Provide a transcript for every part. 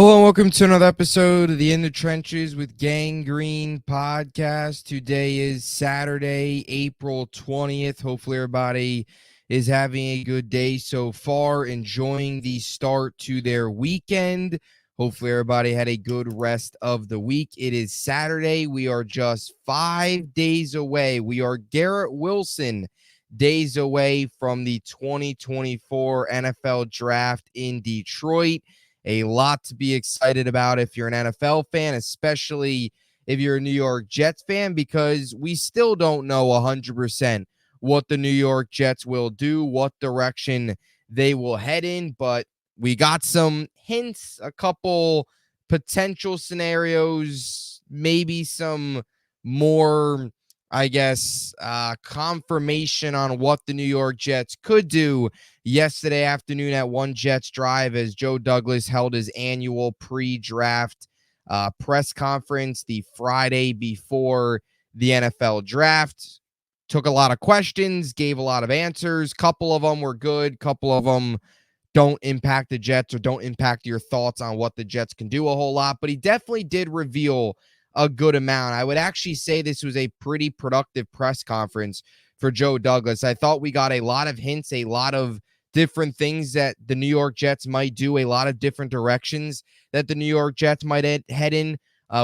Hello and welcome to another episode of the In the Trenches with Gang Green podcast. Today is Saturday, April 20th. Hopefully everybody is having a good day so far, enjoying the start to their weekend. Hopefully everybody had a good rest of the week. It is Saturday. We are just 5 days away. We are Garrett Wilson days away from the 2024 NFL Draft in Detroit. A lot to be excited about if you're an NFL fan, especially if you're a New York Jets fan, because we still don't know 100% what the New York Jets will do, what direction they will head in, but we got some hints, a couple potential scenarios, maybe some more, confirmation on what the New York Jets could do yesterday afternoon at One Jets Drive as Joe Douglas held his annual pre-draft press conference the Friday before the NFL draft. Took a lot of questions, gave a lot of answers. Couple of them were good. Couple of them don't impact the Jets or don't impact your thoughts on what the Jets can do a whole lot. But he definitely did reveal a good amount. I would actually say this was a pretty productive press conference for Joe Douglas. I thought we got a lot of hints, a lot of different things that the New York Jets might do, a lot of different directions that the New York Jets might head in.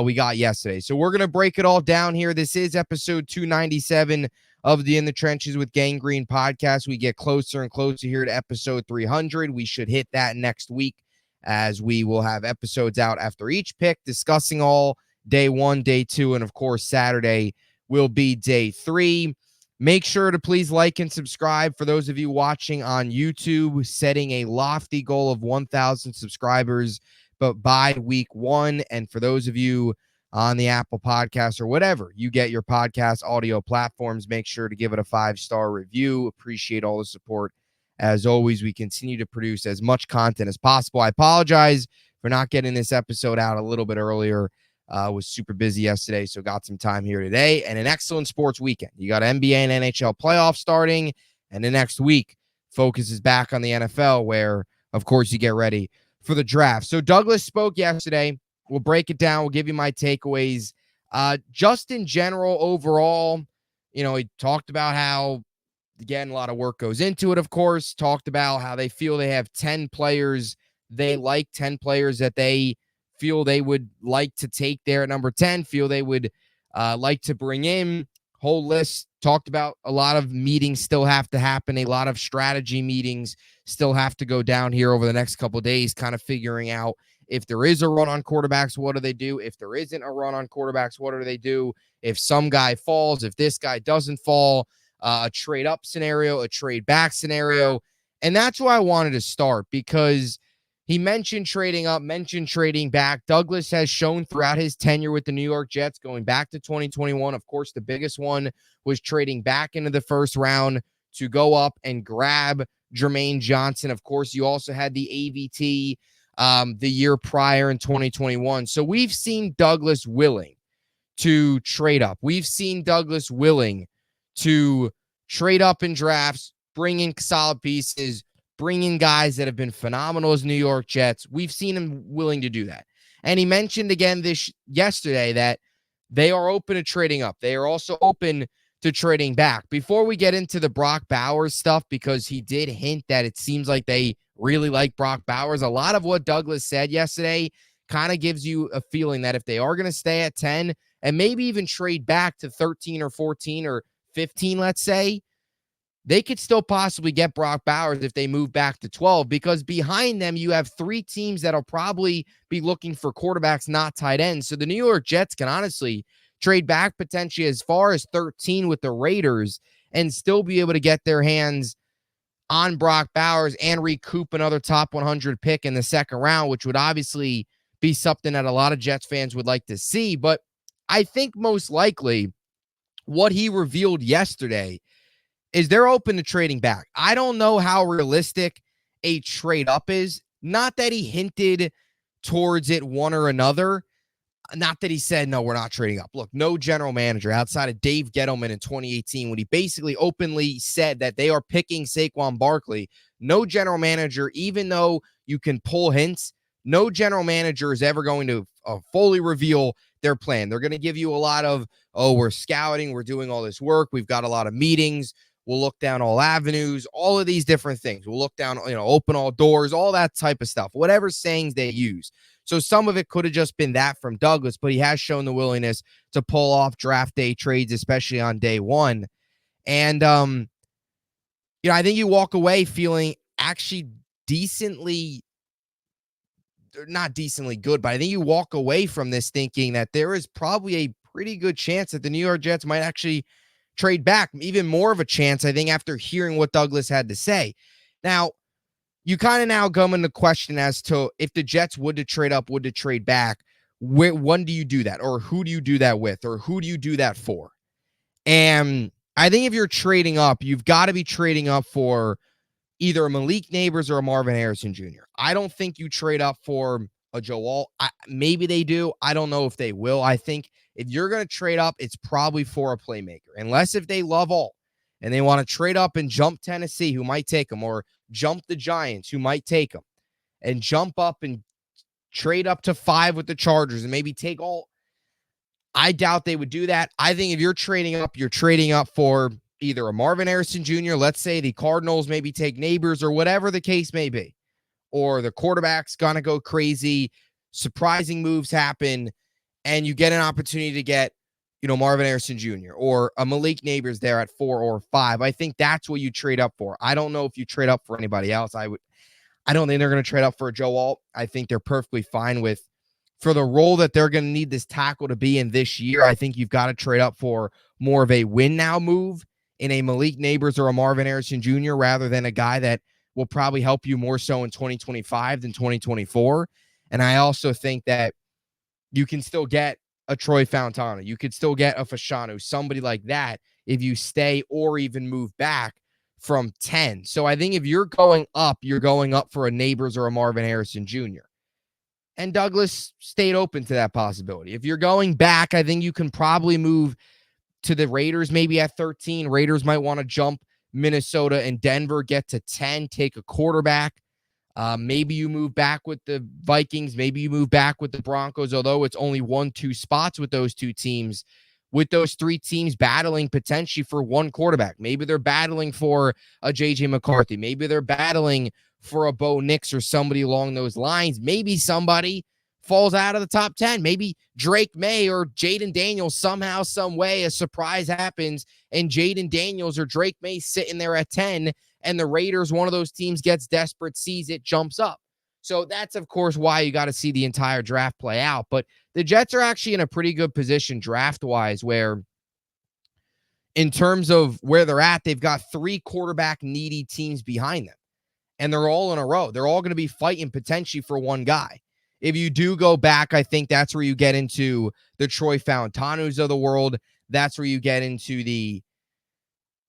We got yesterday. So we're going to break it all down here. This is episode 297 of the In the Trenches with Gang Green podcast. We get closer and closer here to episode 300. We should hit that next week as we will have episodes out after each pick discussing all day one, day two, and of course, Saturday will be day three. Make sure to please like and subscribe. For those of you watching on YouTube, setting a lofty goal of 1,000 subscribers, but by week one. And for those of you on the Apple Podcast or whatever you get your podcast audio platforms, make sure to give it a 5-star review. Appreciate all the support. As always, we continue to produce as much content as possible. I apologize for not getting this episode out a little bit earlier. Was super busy yesterday, so got some time here today. And an excellent sports weekend. You got NBA and NHL playoffs starting, and the next week focuses back on the NFL, where, of course, you get ready for the draft. So Douglas spoke yesterday. We'll break it down. We'll give you my takeaways. Just in general, overall, he talked about how, again, a lot of work goes into it, of course. Talked about how they feel they have 10 players they like, 10 players that they feel they would like to take there at number 10, feel they would like to bring in. Whole list. Talked about a lot of meetings still have to happen. A lot of strategy meetings still have to go down here over the next couple of days, kind of figuring out if there is a run on quarterbacks, what do they do? If there isn't a run on quarterbacks, what do they do? If some guy falls, if this guy doesn't fall, a trade up scenario, a trade back scenario. And that's why I wanted to start, because he mentioned trading up, mentioned trading back. Douglas has shown throughout his tenure with the New York Jets, going back to 2021, of course, the biggest one was trading back into the first round to go up and grab Jermaine Johnson. Of course, you also had the AVT the year prior in 2021. So we've seen Douglas willing to trade up. We've seen Douglas willing to trade up in drafts, bring in solid pieces, bring in guys that have been phenomenal as New York Jets. We've seen him willing to do that. And he mentioned again this yesterday that they are open to trading up. They are also open to trading back. Before we get into the Brock Bowers stuff, because he did hint that it seems like they really like Brock Bowers, a lot of what Douglas said yesterday kind of gives you a feeling that if they are going to stay at 10 and maybe even trade back to 13 or 14 or 15, let's say, they could still possibly get Brock Bowers if they move back to 12, because behind them, you have 3 teams that'll probably be looking for quarterbacks, not tight ends. So the New York Jets can honestly trade back potentially as far as 13 with the Raiders and still be able to get their hands on Brock Bowers and recoup another top 100 pick in the second round, which would obviously be something that a lot of Jets fans would like to see. But I think most likely what he revealed yesterday is they're open to trading back. I don't know how realistic a trade up is. Not that he hinted towards it one or another. Not that he said, no, we're not trading up. Look, no general manager outside of Dave Gettleman in 2018, when he basically openly said that they are picking Saquon Barkley, no general manager, even though you can pull hints, no general manager is ever going to fully reveal their plan. They're going to give you a lot of, oh, we're scouting, we're doing all this work, we've got a lot of meetings, we'll look down all avenues, all of these different things. We'll look down, open all doors, all that type of stuff, whatever sayings they use. So some of it could have just been that from Douglas, but he has shown the willingness to pull off draft day trades, especially on day one. And, I think you walk away feeling actually decently, not decently good, but I think you walk away from this thinking that there is probably a pretty good chance that the New York Jets might actually trade back. Even more of a chance, I think, after hearing what Douglas had to say. Now, you kind of now come into question as to if the Jets would to trade up, would to trade back, when do you do that? Or who do you do that with? Or who do you do that for? And I think if you're trading up, you've got to be trading up for either a Malik Neighbors or a Marvin Harrison Jr. I don't think you trade up for a Joe Alt. Maybe they do. I don't know if they will. I think if you're going to trade up, it's probably for a playmaker, unless if they love Alt and they want to trade up and jump Tennessee, who might take them, or jump the Giants, who might take them, and jump up and trade up to 5 with the Chargers and maybe take Alt. I doubt they would do that. I think if you're trading up, you're trading up for either a Marvin Harrison Jr., let's say the Cardinals maybe take Neighbors or whatever the case may be, or the quarterback's going to go crazy, surprising moves happen, and you get an opportunity to get, Marvin Harrison Jr. or a Malik Neighbors there at 4 or 5. I think that's what you trade up for. I don't know if you trade up for anybody else. I don't think they're going to trade up for a Joe Alt. I think they're perfectly fine with, for the role that they're going to need this tackle to be in this year, I think you've got to trade up for more of a win now move in a Malik Neighbors or a Marvin Harrison Jr. rather than a guy that will probably help you more so in 2025 than 2024. And I also think that you can still get a Troy Fontana. You could still get a Fashanu, somebody like that, if you stay or even move back from 10. So I think if you're going up for a Neighbors or a Marvin Harrison Jr. And Douglas stayed open to that possibility. If you're going back, I think you can probably move to the Raiders maybe at 13. Raiders might want to jump Minnesota and Denver, get to 10, take a quarterback. Maybe you move back with the Vikings. Maybe you move back with the Broncos, although it's only 1-2 spots with those two teams. With those three teams battling potentially for one quarterback. Maybe they're battling for a J.J. McCarthy. Maybe they're battling for a Bo Nix or somebody along those lines. Maybe somebody falls out of the top 10. Maybe Drake May or Jaden Daniels, somehow, some way, a surprise happens, and Jaden Daniels or Drake May sitting there at 10, and the Raiders, one of those teams, gets desperate, sees it, jumps up. So that's, of course, why you got to see the entire draft play out. But the Jets are actually in a pretty good position draft-wise where, in terms of where they're at, they've got 3 quarterback-needy teams behind them. And they're all in a row. They're all going to be fighting potentially for one guy. If you do go back, I think that's where you get into the Troy Fontanus of the world. That's where you get into the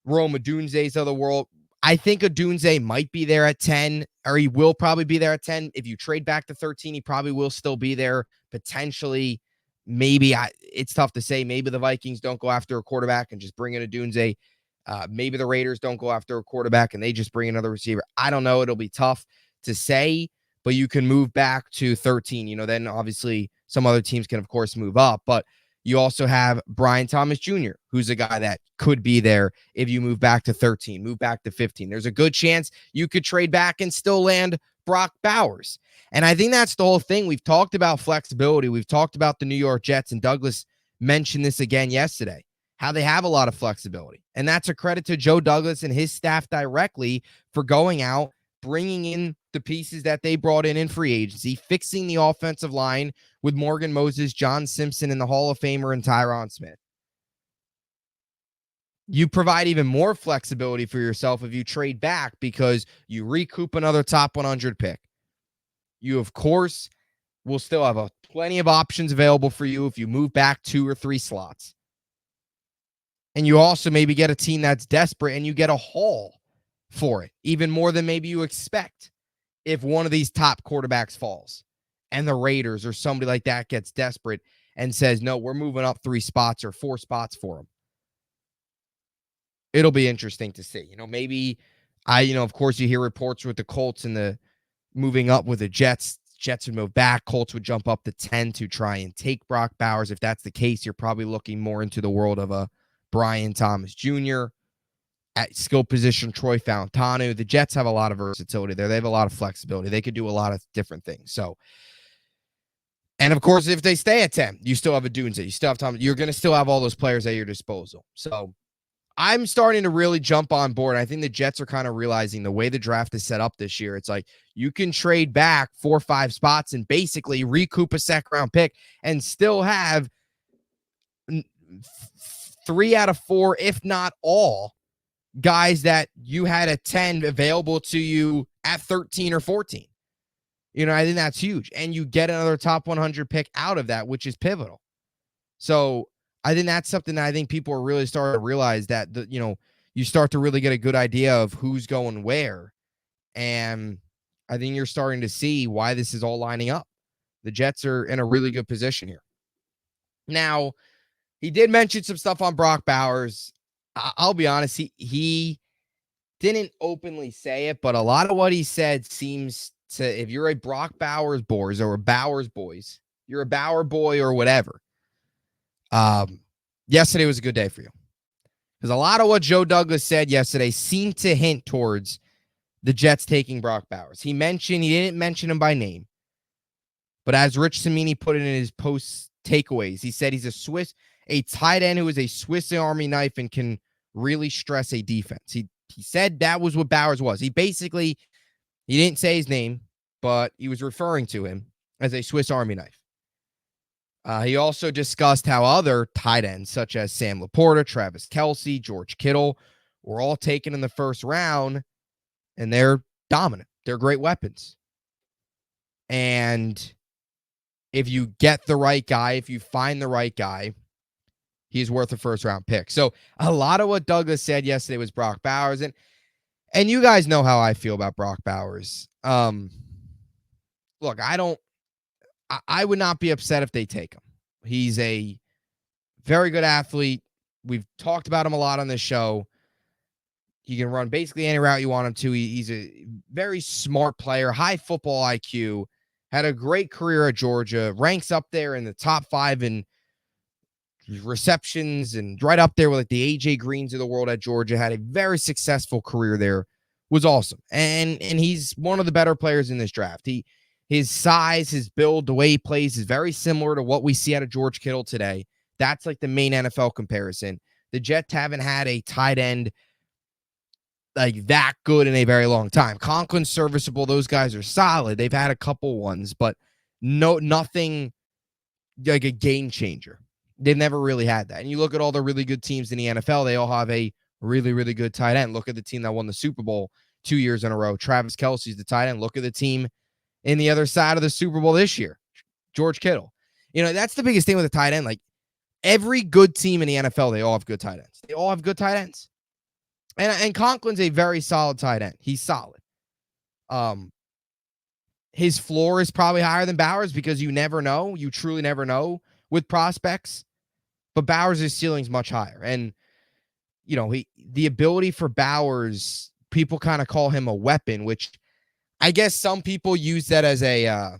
Rome Odunze's of the world. I think Odunze might be there at 10, or he will probably be there at 10. If you trade back to 13, he probably will still be there. Potentially, maybe it's tough to say. Maybe the Vikings don't go after a quarterback and just bring in Odunze. Maybe the Raiders don't go after a quarterback and they just bring another receiver. I don't know. It'll be tough to say, but you can move back to 13. Then obviously some other teams can, of course, move up. But you also have Brian Thomas Jr., who's a guy that could be there if you move back to 13, move back to 15. There's a good chance you could trade back and still land Brock Bowers. And I think that's the whole thing. We've talked about flexibility. We've talked about the New York Jets, and Douglas mentioned this again yesterday, how they have a lot of flexibility. And that's a credit to Joe Douglas and his staff directly for going out, bringing in the pieces that they brought in free agency, fixing the offensive line with Morgan Moses, John Simpson, and the Hall of Famer and Tyron Smith. You provide even more flexibility for yourself if you trade back because you recoup another top 100 pick. You, of course, will still have plenty of options available for you if you move back 2 or 3 slots. And you also maybe get a team that's desperate and you get a haul for it, even more than maybe you expect if one of these top quarterbacks falls and the Raiders or somebody like that gets desperate and says, no, we're moving up 3 spots or 4 spots for them. It'll be interesting to see. Maybe of course you hear reports with the Colts and the moving up with the Jets Jets would move back. Colts would jump up to 10 to try and take Brock Bowers. If that's the case, you're probably looking more into the world of a Brian Thomas Jr. At skill position, Troy Fautanu. The Jets have a lot of versatility there. They have a lot of flexibility. They could do a lot of different things. So, and of course, if they stay at 10, you still have a Dunze. You still have Tom. You're going to still have all those players at your disposal. So I'm starting to really jump on board. I think the Jets are kind of realizing the way the draft is set up this year. It's like you can trade back 4 or 5 spots and basically recoup a second round pick and still have 3 out of 4, if not all, guys that you had at 10 available to you at 13 or 14. I think that's huge. And you get another top 100 pick out of that, which is pivotal. So I think that's something that I think people are really starting to realize, that, you start to really get a good idea of who's going where. And I think you're starting to see why this is all lining up. The Jets are in a really good position here. Now, he did mention some stuff on Brock Bowers. I'll be honest, he didn't openly say it, but a lot of what he said seems to, if you're a Brock Bowers boys or a Bowers boys, you're a Bauer boy or whatever. Yesterday was a good day for you, because a lot of what Joe Douglas said yesterday seemed to hint towards the Jets taking Brock Bowers. He didn't mention him by name, but as Rich Cimini put it in his post takeaways, he said he's a tight end who is a Swiss Army knife and can really stress a defense. He said that was what Bowers was. He didn't say his name, but he was referring to him as a Swiss Army knife. He also discussed how other tight ends, such as Sam Laporta, Travis Kelce, George Kittle, were all taken in the first round, and they're dominant. They're great weapons. And if you get the right guy, if you find the right guy, he's worth a first-round pick. So a lot of what Douglas said yesterday was Brock Bowers. And you guys know how I feel about Brock Bowers. Look, I would not be upset if they take him. He's a very good athlete. We've talked about him a lot on this show. He can run basically any route you want him to. He's a very smart player, high football IQ, had a great career at Georgia, ranks up there in the top 5 in receptions and right up there with like the A.J. Greens of the world at Georgia, had a very successful career there, was awesome. And he's one of the better players in this draft. His size, his build, the way he plays is very similar to what we see out of George Kittle today. That's like the main NFL comparison. The Jets haven't had a tight end like that good in a very long time. Conklin's serviceable. Those guys are solid. They've had a couple ones, but nothing like a game changer. They've never really had that. And you look at all the really good teams in the NFL, they all have a really, really good tight end. Look at the team that won the Super Bowl 2 years in a row. Travis Kelce's the tight end. Look at the team in the other side of the Super Bowl this year. George Kittle. That's the biggest thing with a tight end. Like, every good team in the NFL, they all have good tight ends. They all have good tight ends. And Conklin's a very solid tight end. He's solid. His floor is probably higher than Bowers because you never know. You truly never know with prospects. But Bowers' ceiling is much higher. And, the ability for Bowers, people kind of call him a weapon, which I guess some people use that as a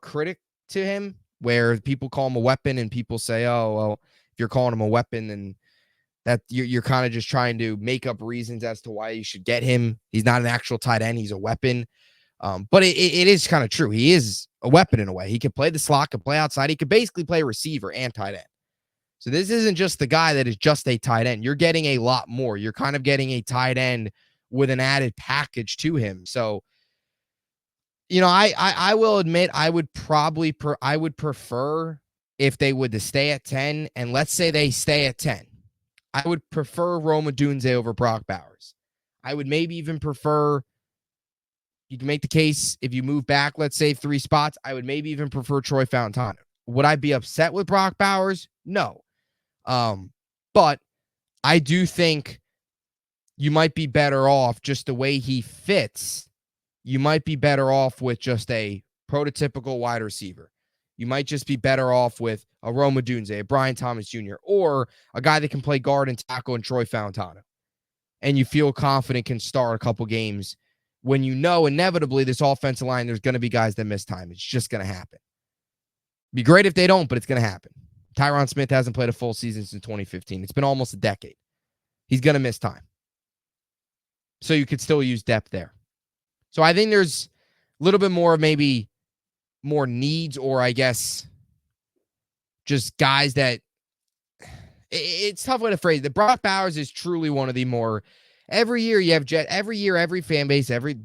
critic to him, where people call him a weapon and people say, oh, well, if you're calling him a weapon, then that you're kind of just trying to make up reasons as to why you should get him. He's not an actual tight end. He's a weapon. But it is kind of true. He is a weapon in a way. He can play the slot, can play outside. He could basically play receiver and tight end. So this isn't just the guy that is just a tight end. You're getting a lot more. You're kind of getting a tight end with an added package to him. So, I will admit I would prefer if they would to stay at 10, and let's say they stay at 10. I would prefer Rome Odunze over Brock Bowers. I would maybe even prefer, you can make the case, if you move back, let's say 3 spots, I would maybe even prefer Troy Fautanu. Would I be upset with Brock Bowers? No. But I do think you might be better off just the way he fits. You might be better off with just a prototypical wide receiver. You might just be better off with a Rome Odunze, a Brian Thomas Jr., or a guy that can play guard and tackle in Troy Fautanu. And you feel confident can start a couple games when you know inevitably this offensive line, there's going to be guys that miss time. It's just going to happen. Be great if they don't, but it's going to happen. Tyron Smith hasn't played a full season since 2015. It's been almost a decade. He's going to miss time. So you could still use depth there. So I think there's a little bit more, maybe more needs, or I guess just guys that it's a tough way to phrase it. Brock Bowers is truly one of the more, every year you have every year, every fan base, every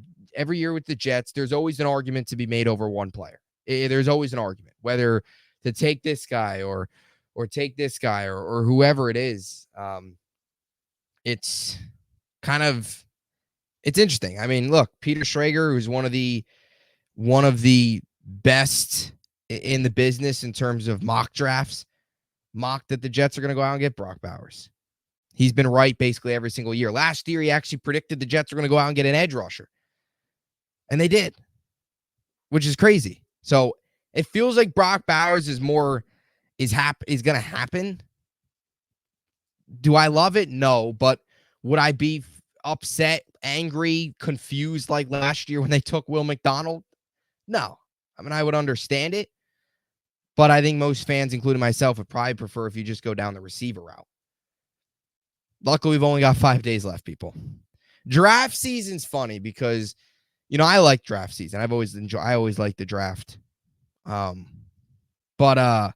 year with the Jets, there's always an argument to be made over one player. There's always an argument, whether to take this guy or take this guy or whoever it is. It's kind of, it's interesting. I mean, look, Peter Schrager, who's one of the best in the business in terms of mock drafts, mocked that the Jets are going to go out and get Brock Bowers. He's been right basically every single year. Last year, he actually predicted the Jets are going to go out and get an edge rusher. And they did, which is crazy. So it feels like Brock Bowers is going to happen. Do I love it? No. But would I be upset, angry, confused like last year when they took Will McDonald? No. I mean, I would understand it. But I think most fans, including myself, would probably prefer if you just go down the receiver route. Luckily, we've only got 5 days left, people. Draft season's funny because, I like draft season. I always like the draft. But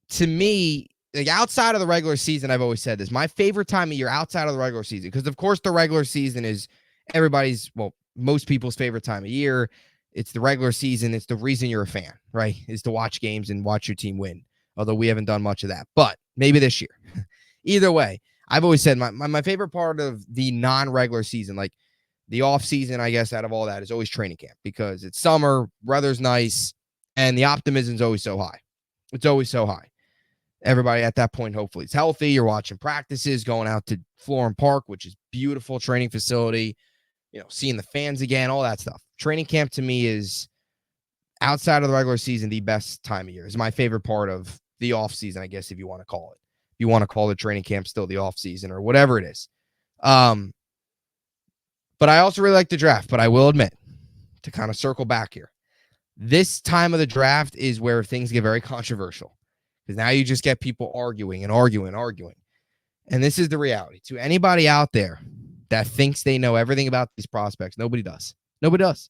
to me, like outside of the regular season, I've always said this, my favorite time of year outside of the regular season, because of course the regular season is most people's favorite time of year. It's the regular season. It's the reason you're a fan, right? Is to watch games and watch your team win. Although we haven't done much of that, but maybe this year. Either way, I've always said my favorite part of the non-regular season, like the off season, I guess, out of all that is always training camp, because it's summer, weather's nice, and the optimism's always so high. It's always so high. Everybody at that point, hopefully, is healthy. You're watching practices, going out to Florham Park, which is beautiful training facility, seeing the fans again, all that stuff. Training camp to me is, outside of the regular season, the best time of year. It's my favorite part of the off season, I guess, if you want to call it. If you want to call the training camp still the off season or whatever it is. But I also really like the draft, but I will admit, to kind of circle back here, this time of the draft is where things get very controversial, because now you just get people arguing. And this is the reality. To anybody out there that thinks they know everything about these prospects, nobody does. Nobody does.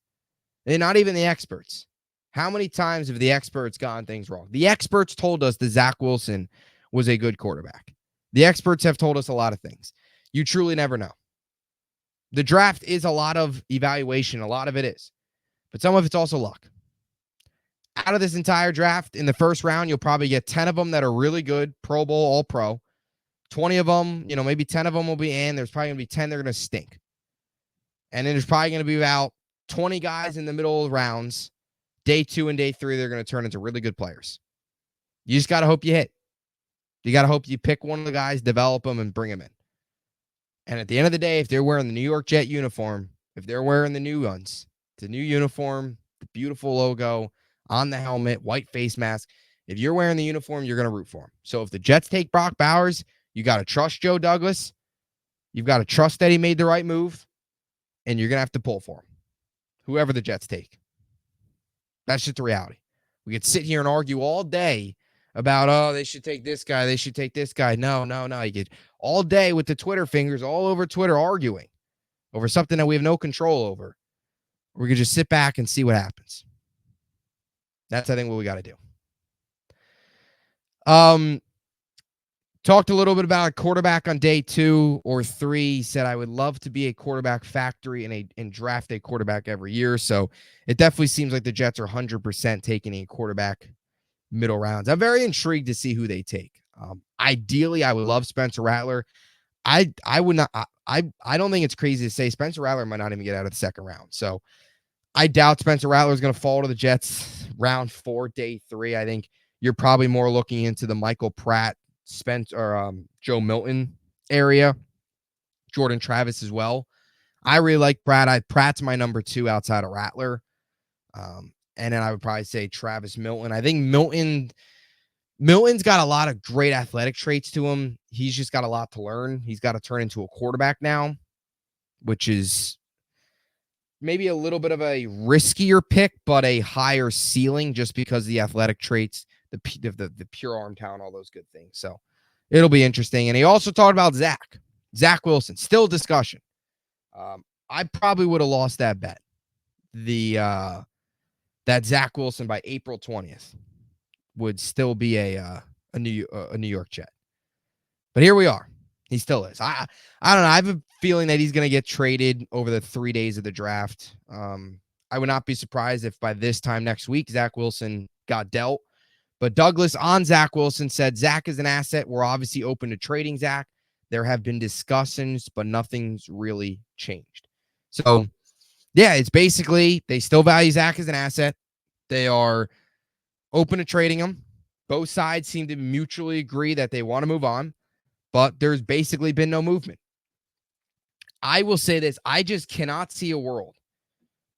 They're not even the experts. How many times have the experts gotten things wrong? The experts told us that Zach Wilson was a good quarterback. The experts have told us a lot of things. You truly never know. The draft is a lot of evaluation. A lot of it is. But some of it's also luck. Out of this entire draft, in the first round, you'll probably get 10 of them that are really good, Pro Bowl, all pro. 20 of them, maybe 10 of them will be in. There's probably going to be 10 that are going to stink. And then there's probably going to be about 20 guys in the middle of rounds. Day 2 and day 3, they're going to turn into really good players. You just got to hope you hit. You got to hope you pick one of the guys, develop them, and bring them in. And at the end of the day, if they're wearing the New York Jet uniform, if they're wearing the new ones, the new uniform, the beautiful logo on the helmet, white face mask, if you're wearing the uniform, you're going to root for them. So if the Jets take Brock Bowers, you got to trust Joe Douglas. You've got to trust that he made the right move, and you're going to have to pull for him, whoever the Jets take. That's just the reality. We could sit here and argue all day about, they should take this guy, they should take this guy. No. You get all day with the Twitter fingers all over Twitter arguing over something that we have no control over. We could just sit back and see what happens. That's, I think, what we got to do. Talked a little bit about a quarterback on day 2 or 3. He said, I would love to be a quarterback factory and draft a quarterback every year. So it definitely seems like the Jets are 100% taking a quarterback middle rounds. I'm very intrigued to see who they take. Ideally, I would love Spencer Rattler. I would not. I don't think it's crazy to say Spencer Rattler might not even get out of the second round. So I doubt Spencer Rattler is going to fall to the Jets round 4, day 3. I think you're probably more looking into the Michael Pratt, Joe Milton area, Jordan Travis as well. I really like Pratt. Pratt's my number 2 outside of Rattler. And then I would probably say Travis Milton. I think Milton's got a lot of great athletic traits to him. He's just got a lot to learn. He's got to turn into a quarterback now, which is maybe a little bit of a riskier pick, but a higher ceiling just because of the athletic traits, the pure arm talent, all those good things. So it'll be interesting. And he also talked about Zach Wilson, still discussion. I probably would have lost that bet. That Zach Wilson by April 20th would still be a New York Jet. But here we are. He still is. I don't know. I have a feeling that he's going to get traded over the 3 days of the draft. I would not be surprised if by this time next week, Zach Wilson got dealt. But Douglas on Zach Wilson said, Zach is an asset. We're obviously open to trading Zach. There have been discussions, but nothing's really changed. So, yeah, it's basically they still value Zach as an asset. They are open to trading him. Both sides seem to mutually agree that they want to move on, but there's basically been no movement. I will say this. I just cannot see a world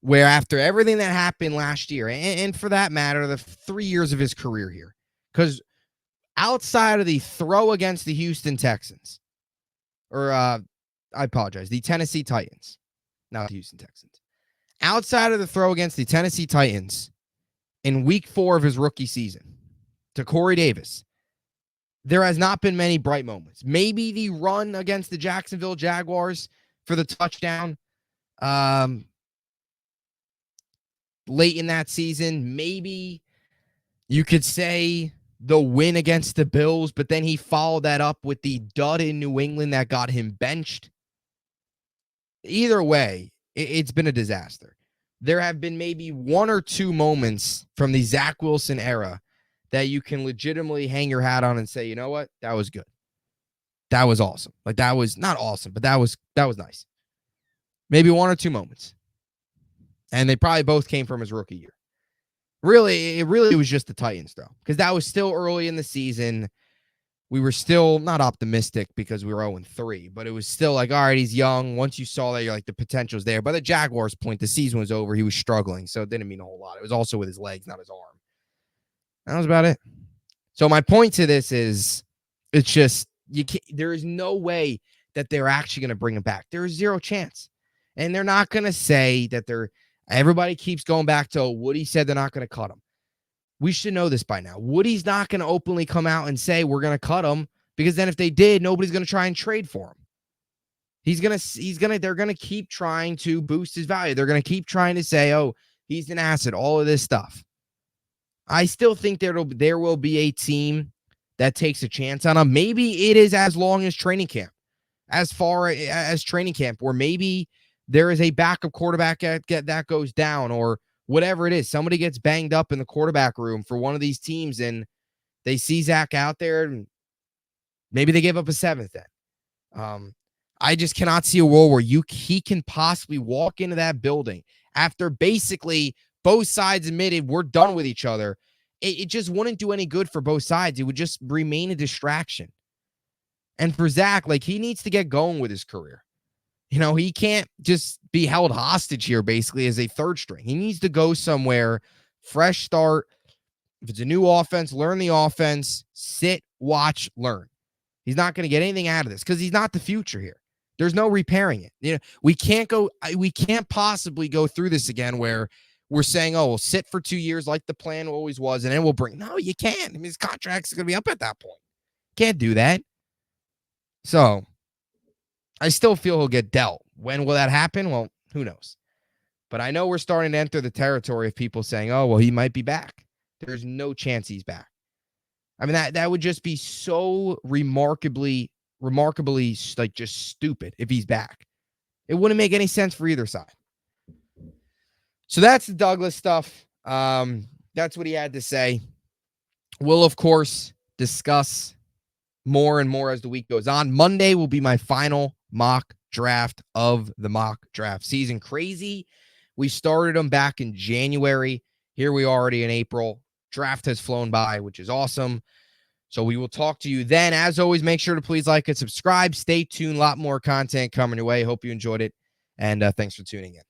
where after everything that happened last year, and for that matter, the 3 years of his career here, because outside of the throw against the Houston Texans, or I apologize, the Tennessee Titans, not the Houston Texans, outside of the throw against the Tennessee Titans in week 4 of his rookie season to Corey Davis, there has not been many bright moments. Maybe the run against the Jacksonville Jaguars for the touchdown late in that season. Maybe you could say the win against the Bills, but then he followed that up with the dud in New England that got him benched. Either way, it's been a disaster. There have been maybe 1 or 2 moments from the Zach Wilson era that you can legitimately hang your hat on and say, you know what? That was good. That was awesome. Like, that was not awesome, but that was nice. Maybe 1 or 2 moments. And they probably both came from his rookie year. Really, it was just the Titans, though, because that was still early in the season. We were still not optimistic because we were 0-3, but it was still like, all right, he's young. Once you saw that, you're like, the potential's there. By the Jaguars' point, the season was over. He was struggling, so it didn't mean a whole lot. It was also with his legs, not his arm. That was about it. So my point to this is, it's just, there is no way that they're actually going to bring him back. There is zero chance. And they're not going to say that everybody keeps going back to Woody said they're not going to cut him. We should know this by now. Woody's not going to openly come out and say we're going to cut him, because then if they did, nobody's going to try and trade for him. They're going to keep trying to boost his value. They're going to keep trying to say, oh, he's an asset, all of this stuff. I still think there will be a team that takes a chance on him. Maybe it is as long as training camp, as far as training camp, where maybe there is a backup quarterback that goes down, or whatever it is. Somebody gets banged up in the quarterback room for one of these teams, and they see Zach out there, and maybe they give up a 7th then. I just cannot see a world where he can possibly walk into that building after basically both sides admitted we're done with each other. It just wouldn't do any good for both sides. It would just remain a distraction. And for Zach, like, he needs to get going with his career. You know, he can't just be held hostage here basically as a third string. He needs to go somewhere, fresh start. If it's a new offense, learn the offense, sit, watch, learn. He's not going to get anything out of this because he's not the future here. There's no repairing it. You know, we can't possibly go through this again where we're saying, oh, we'll sit for 2 years like the plan always was, and then we'll bring. No, you can't. I mean, his contract's going to be up at that point. Can't do that. So I still feel he'll get dealt. When will that happen? Well, who knows? But I know we're starting to enter the territory of people saying, oh, well, he might be back. There's no chance he's back. I mean, that would just be so remarkably like just stupid if he's back. It wouldn't make any sense for either side. So that's the Douglas stuff. That's what he had to say. We'll, of course, discuss more and more as the week goes on. Monday will be my final mock draft of the mock draft season. Crazy. We started them back in January. Here we are already in April. Draft has flown by, which is awesome. So we will talk to you then. As always, make sure to please like and subscribe. Stay tuned. A lot more content coming your way. Hope you enjoyed it. And thanks for tuning in.